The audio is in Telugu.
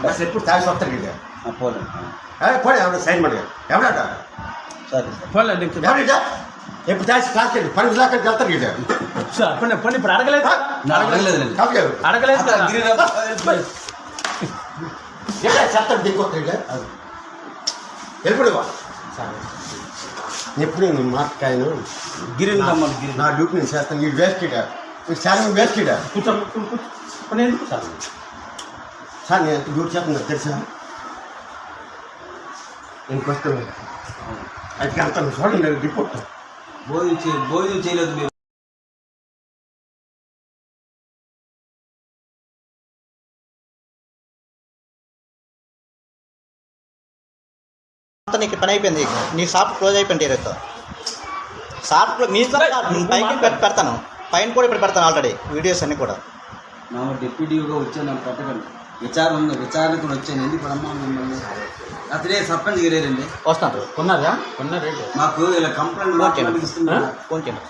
అసలు ఎప్పుడు తాగి వస్తాడు కదా పోలే పోనీ ఎవడ సైన్ పడి ఎవడాట సరే పోలే ఎవడా ఎప్పుడు తాగి క్లాస్కి వెళ్ళి 12 దాకా వెళ్తారు కదా పోనీ ఇప్పుడు అడగలేదు అడగలేదు చెప్తాడు దిగొస్తాడు ఎప్పుడు ఎప్పుడు నేను మాట్లాడాను గిరి నా డ్యూటీ నేను చేస్తాను వీడు వేస్ట్ శారీ వేస్ట్ ఎందుకు సార్ నేను డ్యూటీ చేస్తున్నా తెలుసా ఇంకొస్తాను అది వెళ్తాను చూడండి రిపోర్ట్ భోజనం చేయలేదు మీరు నీకు పని అయిపోయింది నీ షాప్ క్లోజ్ అయిపోయింది ఈరోజు షాప్ మీతో పైకి పెడతాను పైన కూడా ఇప్పుడు పెడతాను ఆల్రెడీ వీడియోస్ అన్నీ కూడా మా డిప్యూటీగా వచ్చాను నాకు పెట్టకండి విచారణ కూడా వచ్చాను ఎందుకు అమ్మా మిమ్మల్ని అతనే సర్పంచ్ గిరేరండి వస్తాను కొన్నారా మాకు ఇలా కంప్లైంట్ ఇస్తున్నారు ఫోన్ చేయండి